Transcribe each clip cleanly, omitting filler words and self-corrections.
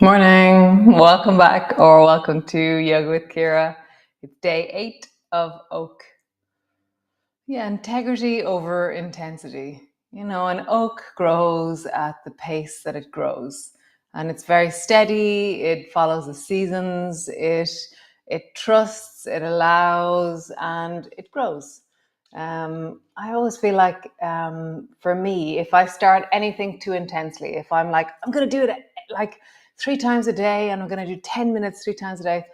Morning, welcome back or welcome to Yoga with Ciara. It's day 8 of oak. Yeah, integrity over intensity. You know, an oak grows at the pace that it grows, and it's very steady. It follows the seasons. It trusts. It allows, and it grows. I always feel like, for me, if I start anything too intensely, if I'm like, I'm going to do it like 3 times a day and I'm going to do 10 minutes 3 times a day,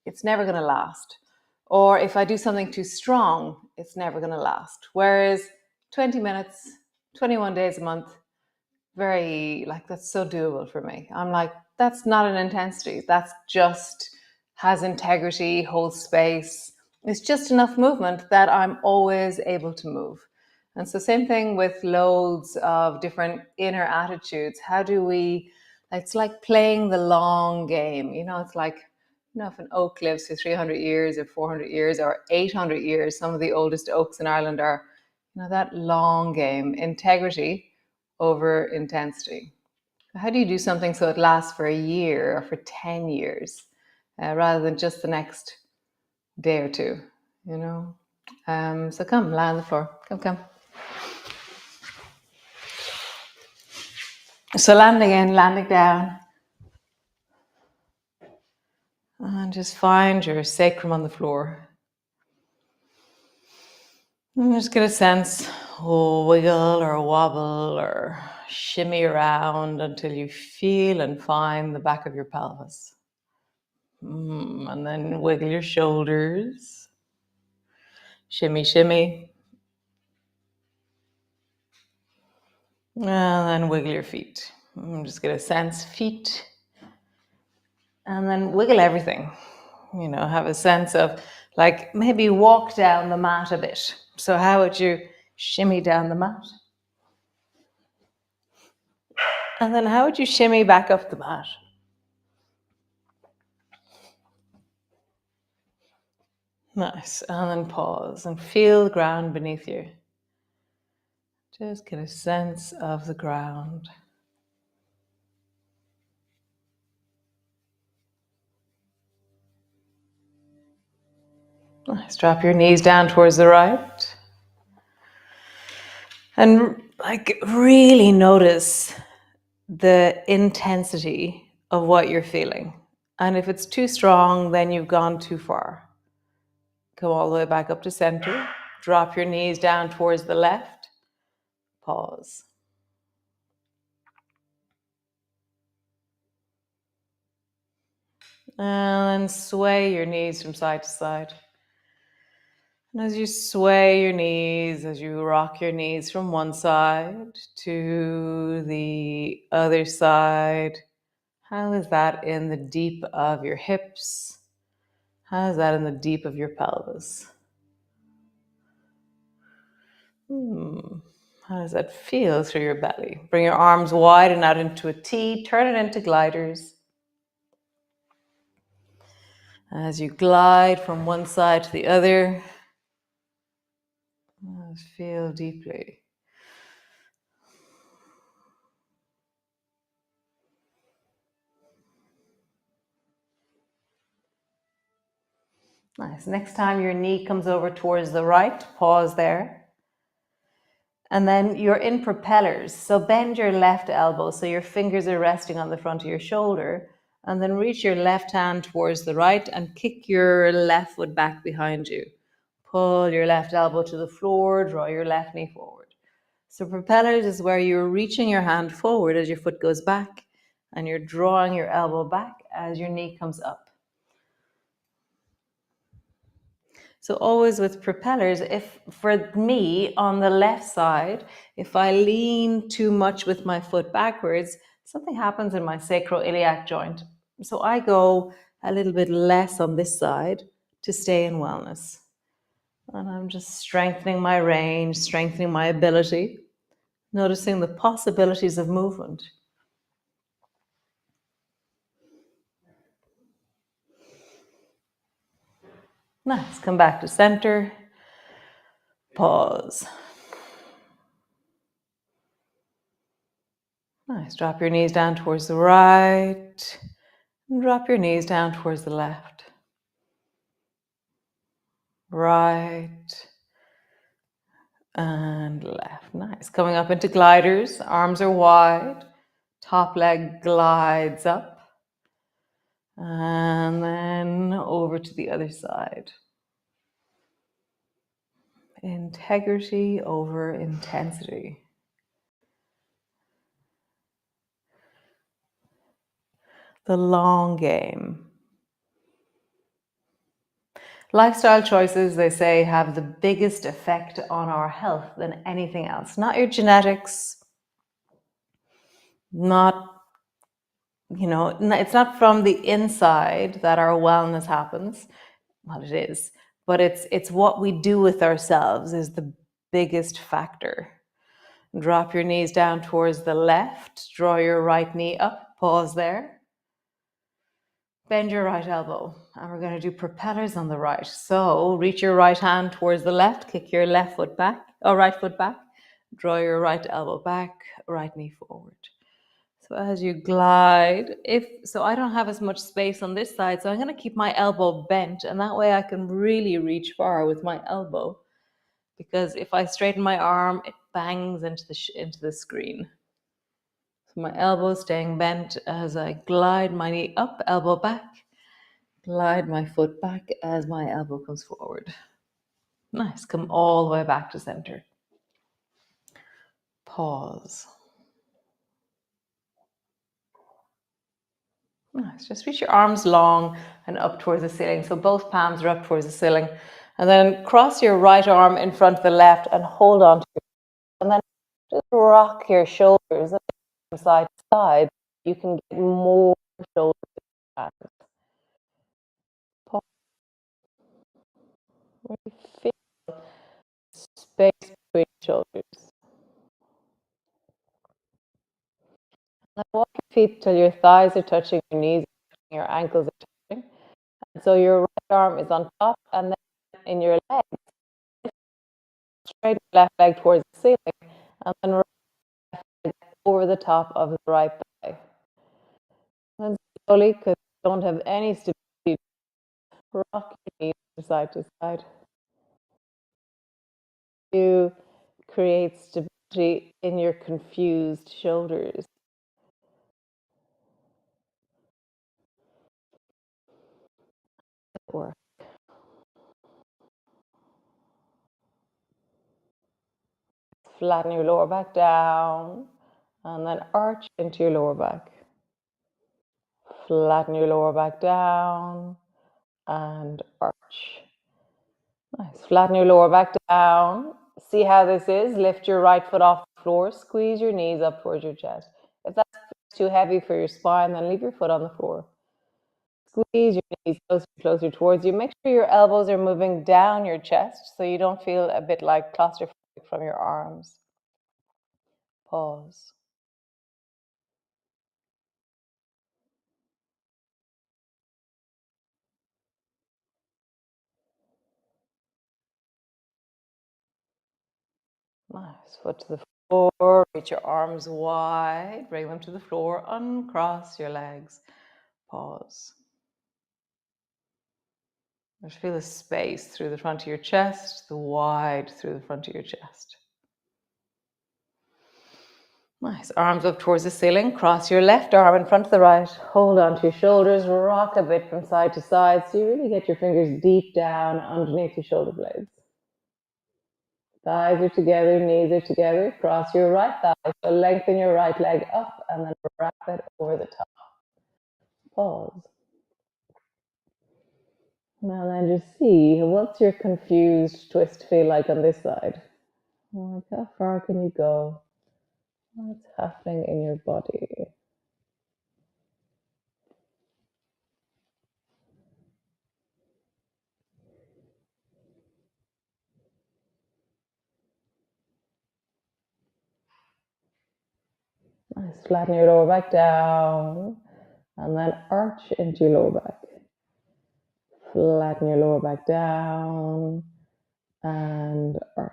it's never going to last. Or if I do something too strong, it's never going to last. Whereas 20 minutes, 21 days a month, that's so doable for me. I'm like, that's not an intensity. That's just has integrity, holds space. It's just enough movement that I'm always able to move. And so same thing with loads of different inner attitudes. How do we, it's like playing the long game. It's like, if an oak lives for 300 years or 400 years or 800 years, some of the oldest oaks in Ireland are, that long game, integrity over intensity. How do you do something so it lasts for a year or for 10 years rather than just the next day or two, So come, lie on the floor. Come. So landing in, landing down. And just find your sacrum on the floor. And just get a sense, wiggle or wobble or shimmy around until you feel and find the back of your pelvis. And then wiggle your shoulders. Shimmy, shimmy. And then wiggle your feet. Just get a sense, feet. And then wiggle everything. Have a sense of, like, maybe walk down the mat a bit. So how would you shimmy down the mat? And then how would you shimmy back up the mat? Nice. And then pause and feel the ground beneath you. Just get a sense of the ground. Nice. Drop your knees down towards the right. And really notice the intensity of what you're feeling. And if it's too strong, then you've gone too far. Come all the way back up to center. Drop your knees down towards the left. Pause. And then sway your knees from side to side. And as you sway your knees, as you rock your knees from one side to the other side, how is that in the deep of your hips? How is that in the deep of your pelvis? How does that feel through your belly? Bring your arms wide and out into a T. Turn it into gliders. As you glide from one side to the other, feel deeply. Nice. Next time your knee comes over towards the right, pause there. And then you're in propellers. So bend your left elbow so your fingers are resting on the front of your shoulder. And then reach your left hand towards the right and kick your left foot back behind you. Pull your left elbow to the floor, draw your left knee forward. So propellers is where you're reaching your hand forward as your foot goes back and you're drawing your elbow back as your knee comes up. So always with propellers, if for me on the left side, if I lean too much with my foot backwards, something happens in my sacroiliac joint. So I go a little bit less on this side to stay in wellness. And I'm just strengthening my range, strengthening my ability, noticing the possibilities of movement. Nice. Come back to center. Pause. Nice. Drop your knees down towards the right. And drop your knees down towards the left, right, and left. Nice. Coming up into gliders. Arms are wide. Top leg glides up. And then over to the other side. Integrity over intensity. The long game. Lifestyle choices, they say, have the biggest effect on our health than anything else. Not your genetics, not, it's not from the inside that our wellness happens. Well, it is, but it's what we do with ourselves is the biggest factor. Drop your knees down towards the left, draw your right knee up, pause there. Bend your right elbow, and we're going to do propellers on the right. So reach your right hand towards the left, kick your left foot back, or right foot back, draw your right elbow back, right knee forward. So as you glide, I don't have as much space on this side, so I'm going to keep my elbow bent, and that way I can really reach far with my elbow. Because if I straighten my arm, it bangs into the screen. So my elbow staying bent as I glide my knee up, elbow back. Glide my foot back as my elbow comes forward. Nice. Come all the way back to center. Pause. Nice. Just reach your arms long and up towards the ceiling. So both palms are up towards the ceiling. And then cross your right arm in front of the left and hold on to it. And then just rock your shoulders from side to side. You can get more shoulder hands. Pause. Really feel space between shoulders. Now walk your feet till your thighs are touching, your knees are touching, your ankles are touching. And so your right arm is on top, and then in your leg, straight left leg towards the ceiling, and then right left leg over the top of the right thigh. And then slowly, because you don't have any stability, rock your knees from side to side. You create stability in your confused shoulders. Or flatten your lower back down, and then arch into your lower back. Flatten your lower back down and arch. Nice. Flatten your lower back down. See how this is? Lift your right foot off the floor. Squeeze your knees up towards your chest. If that's too heavy for your spine, then leave your foot on the floor. Squeeze your knees closer and closer towards you. Make sure your elbows are moving down your chest so you don't feel a bit like claustrophobic from your arms. Pause. Nice. Foot to the floor. Reach your arms wide. Bring them to the floor. Uncross your legs. Pause. Just feel the space through the front of your chest, the wide through the front of your chest. Nice. Arms up towards the ceiling. Cross your left arm in front of the right. Hold on to your shoulders. Rock a bit from side to side so you really get your fingers deep down underneath your shoulder blades. Thighs are together, knees are together. Cross your right thigh. So lengthen your right leg up and then wrap it over the top. Pause. Now then just see, what's your confused twist feel like on this side? Like how far can you go? What's happening in your body? Nice. Flatten your lower back down and then arch into your lower back. Flatten your lower back down and arch.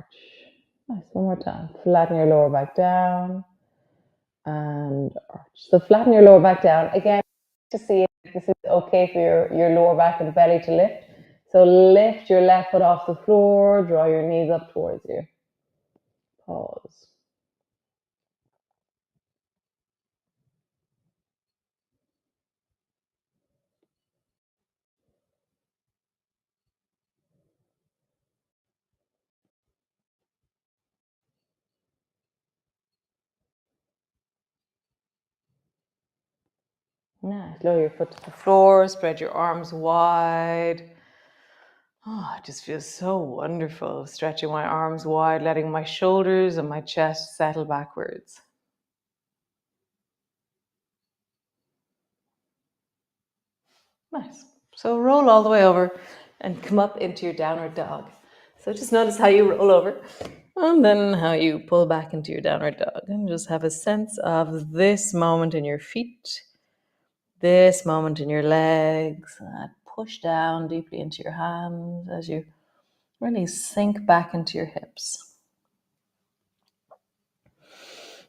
Nice. One more time. Flatten your lower back down and arch. So flatten your lower back down. Again, to see it This is okay for your lower back and belly to lift. So lift your left foot off the floor, draw your knees up towards you. Pause. Nice. Lower your foot to the floor, spread your arms wide. Oh, it just feels so wonderful. Stretching my arms wide, letting my shoulders and my chest settle backwards. Nice. So roll all the way over and come up into your downward dog. So just notice how you roll over and then how you pull back into your downward dog. And just have a sense of this moment in your feet, this moment in your legs. Push down deeply into your hands as you really sink back into your hips.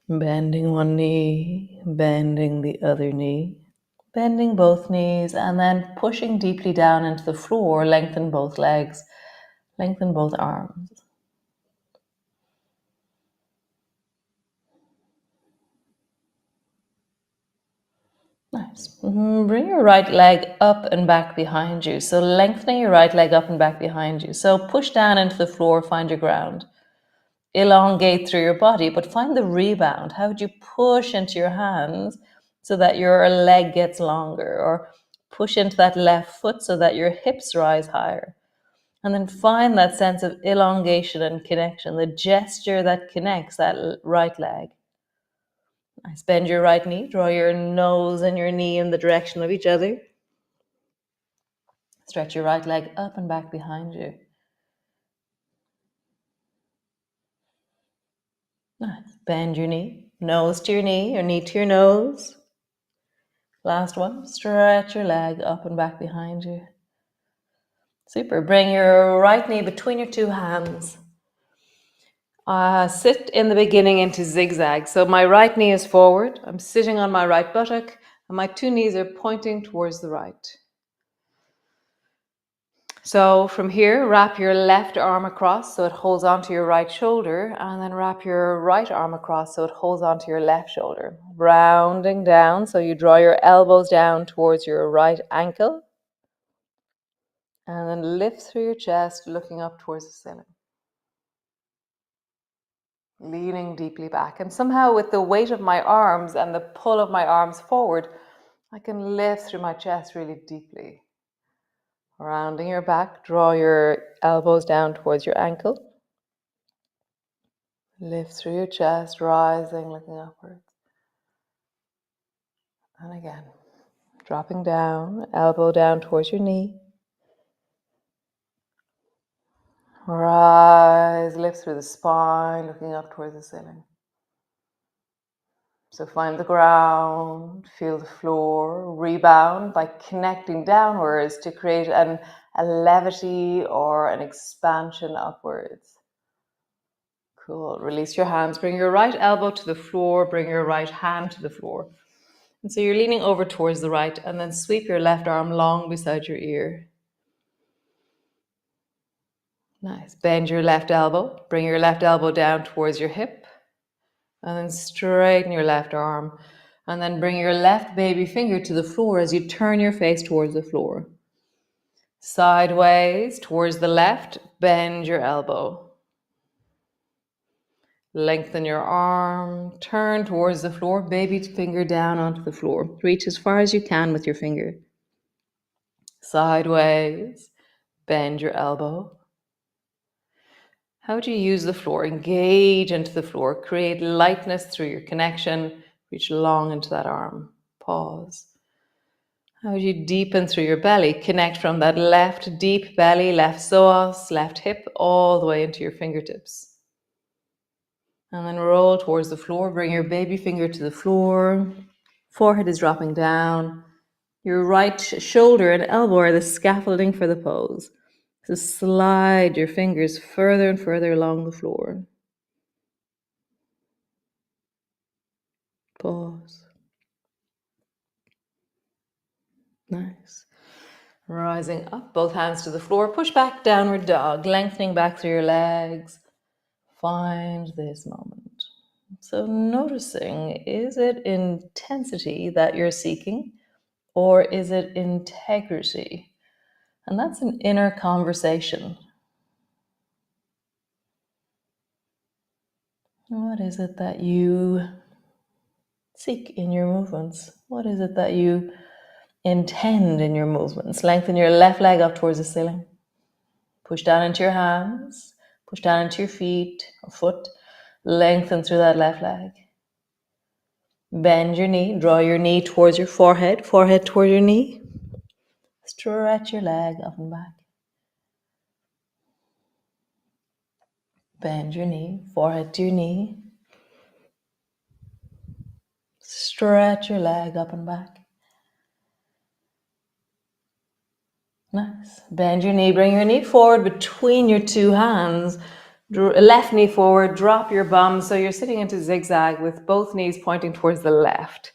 Bending one knee, bending the other knee, bending both knees, and then pushing deeply down into the floor. Lengthen both legs, lengthen both arms. Nice. Bring your right leg up and back behind you. So lengthening your right leg up and back behind you. So push down into the floor, find your ground. Elongate through your body, but find the rebound. How would you push into your hands so that your leg gets longer, or push into that left foot so that your hips rise higher? And then find that sense of elongation and connection, the gesture that connects that right leg. Nice. Bend your right knee, draw your nose and your knee in the direction of each other. Stretch your right leg up and back behind you. Nice. Bend your knee, nose to your knee, or knee to your nose. Last one. Stretch your leg up and back behind you. Super. Bring your right knee between your two hands. Sit in the beginning into zigzag. So my right knee is forward. I'm sitting on my right buttock, and my two knees are pointing towards the right. So from here, wrap your left arm across so it holds onto your right shoulder, and then wrap your right arm across so it holds onto your left shoulder. Rounding down, so you draw your elbows down towards your right ankle, and then lift through your chest, looking up towards the ceiling. Leaning deeply back. And somehow with the weight of my arms and the pull of my arms forward, I can lift through my chest really deeply. Rounding your back, draw your elbows down towards your ankle. Lift through your chest, rising, looking upwards. And again, dropping down, elbow down towards your knee. Rise, lift through the spine, looking up towards the ceiling. So find the ground, feel the floor, rebound by connecting downwards to create a levity or an expansion upwards. Cool. Release your hands. Bring your right elbow to the floor. Bring your right hand to the floor. And so you're leaning over towards the right, and then sweep your left arm long beside your ear. Nice. Bend your left elbow. Bring your left elbow down towards your hip. And then straighten your left arm. And then bring your left baby finger to the floor as you turn your face towards the floor. Sideways towards the left, bend your elbow. Lengthen your arm, turn towards the floor, baby finger down onto the floor. Reach as far as you can with your finger. Sideways, bend your elbow. How do you use the floor? Engage into the floor. Create lightness through your connection. Reach long into that arm. Pause. How do you deepen through your belly? Connect from that left deep belly, left psoas, left hip, all the way into your fingertips. And then roll towards the floor. Bring your baby finger to the floor. Forehead is dropping down. Your right shoulder and elbow are the scaffolding for the pose. So slide your fingers further and further along the floor. Pause. Nice. Rising up, both hands to the floor. Push back, downward dog, lengthening back through your legs. Find this moment. So noticing, is it intensity that you're seeking or is it integrity? And that's an inner conversation. What is it that you seek in your movements? What is it that you intend in your movements? Lengthen your left leg up towards the ceiling. Push down into your hands. Push down into your feet or foot. Lengthen through that left leg. Bend your knee. Draw your knee towards your forehead. Forehead toward your knee. Stretch your leg up and back. Bend your knee. Forehead to your knee. Stretch your leg up and back. Nice. Bend your knee. Bring your knee forward between your two hands. Left knee forward. Drop your bum. So you're sitting into zigzag with both knees pointing towards the left.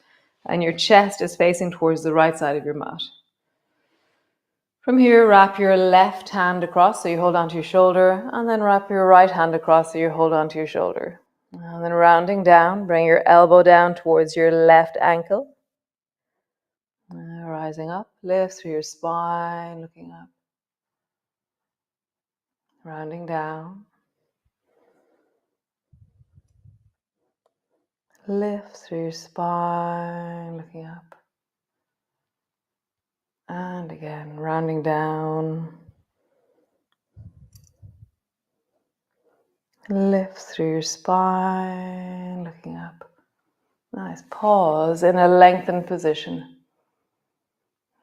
And your chest is facing towards the right side of your mat. From here, wrap your left hand across so you hold onto your shoulder, and then wrap your right hand across so you hold onto your shoulder. And then rounding down, bring your elbow down towards your left ankle. Rising up, lift through your spine, looking up. Rounding down. Lift through your spine, looking up. And again, rounding down. Lift through your spine, looking up. Nice. Pause in a lengthened position.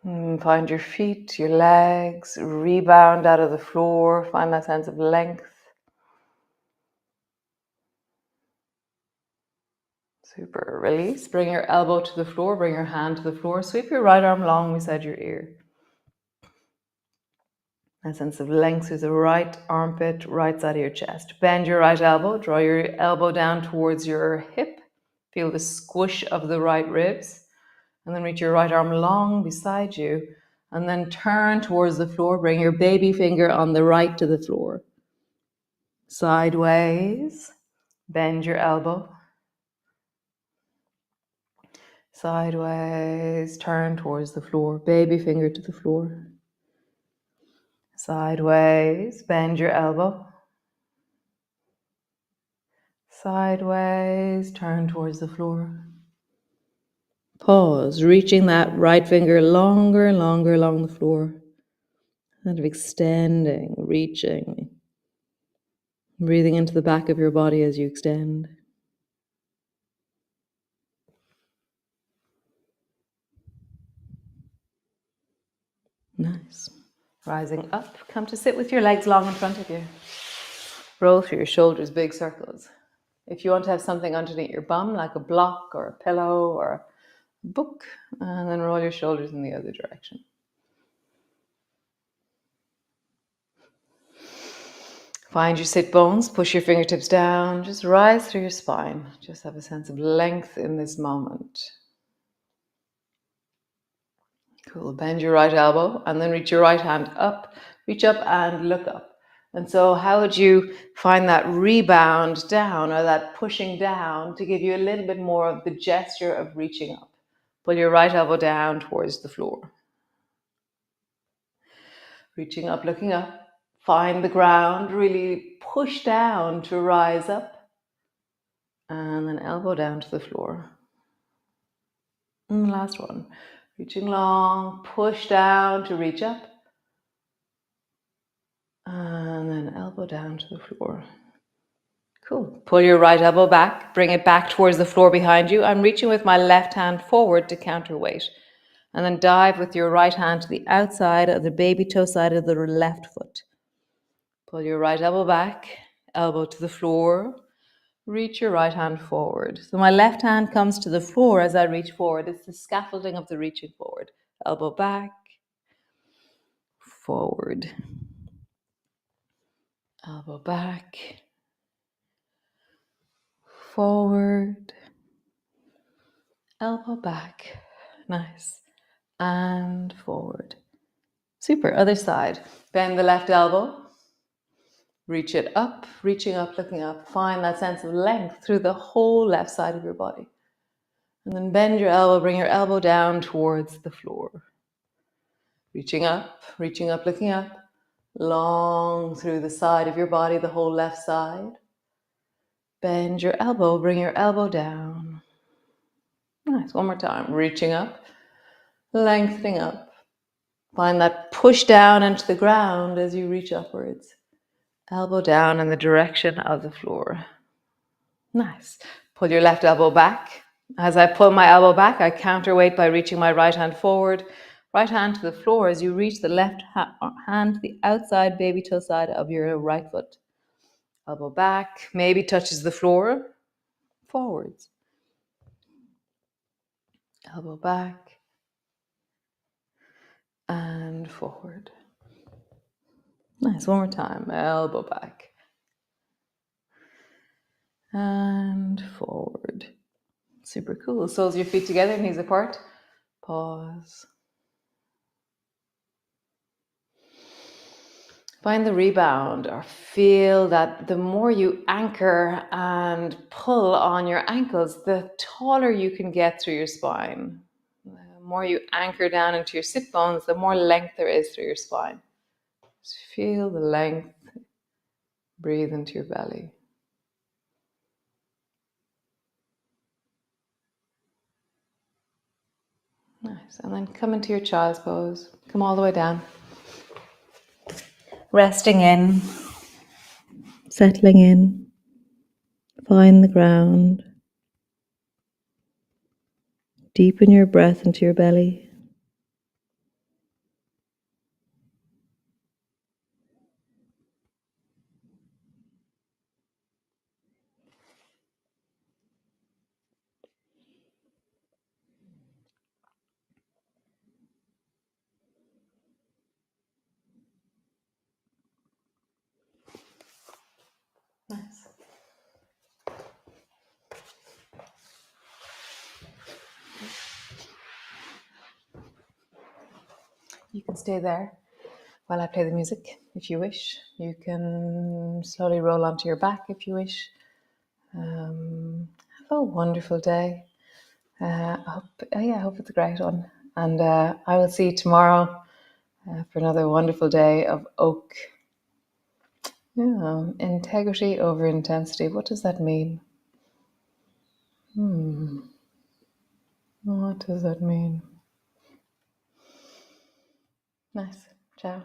Find your feet, your legs, rebound out of the floor. Find that sense of length. Super. Release. Bring your elbow to the floor. Bring your hand to the floor. Sweep your right arm long beside your ear. A sense of length through the right armpit, right side of your chest. Bend your right elbow. Draw your elbow down towards your hip. Feel the squish of the right ribs. And then reach your right arm long beside you. And then turn towards the floor. Bring your baby finger on the right to the floor. Sideways. Bend your elbow. Sideways. Turn towards the floor. Baby finger to the floor. Sideways. Bend your elbow. Sideways. Turn towards the floor. Pause, reaching that right finger longer and longer along the floor. Kind of extending, reaching. Breathing into the back of your body as you extend. Nice. Rising up, come to sit with your legs long in front of you. Roll through your shoulders, big circles. If you want to have something underneath your bum, like a block or a pillow or a book, and then roll your shoulders in the other direction. Find your sit bones, push your fingertips down, just rise through your spine. Just have a sense of length in this moment. Cool, bend your right elbow and then reach your right hand up. Reach up and look up. And so how would you find that rebound down or that pushing down to give you a little bit more of the gesture of reaching up? Pull your right elbow down towards the floor. Reaching up, looking up. Find the ground, really push down to rise up. And then elbow down to the floor. And the last one. Reaching long, push down to reach up. And then elbow down to the floor. Cool. Pull your right elbow back, bring it back towards the floor behind you. I'm reaching with my left hand forward to counterweight. And then dive with your right hand to the outside of the baby toe side of the left foot. Pull your right elbow back, elbow to the floor. Reach your right hand forward. So my left hand comes to the floor as I reach forward. It's the scaffolding of the reaching forward. Elbow back, forward. Elbow back, forward. Elbow back. Nice. and forward. Super. Other side. Bend the left elbow. Reach it up, reaching up, looking up. Find that sense of length through the whole left side of your body. And then bend your elbow, bring your elbow down towards the floor. Reaching up, looking up. Long through the side of your body, the whole left side. Bend your elbow, bring your elbow down. Nice, one more time. Reaching up, lengthening up. Find that push down into the ground as you reach upwards. Elbow down in the direction of the floor. Nice. Pull your left elbow back. As I pull my elbow back, I counterweight by reaching my right hand forward. Right hand to the floor as you reach the left hand to the outside baby toe side of your right foot. Elbow back, maybe touches the floor. Forwards. Elbow back and forward. Nice, one more time. Elbow back and forward. Super cool. Soles of your feet together, knees apart. Pause. Find the rebound, or feel that the more you anchor and pull on your ankles, the taller you can get through your spine. The more you anchor down into your sit bones, the more length there is through your spine. Just feel the length. Breathe into your belly. Nice. And then come into your child's pose. Come all the way down. Resting in. Settling in. Find the ground. Deepen your breath into your belly. Nice. You can stay there while I play the music if you wish. You can slowly roll onto your back if you wish. Have a wonderful day. I hope it's a great one. And I will see you tomorrow for another wonderful day of oak. Yeah, integrity over intensity. What does that mean? What does that mean? Nice. Ciao.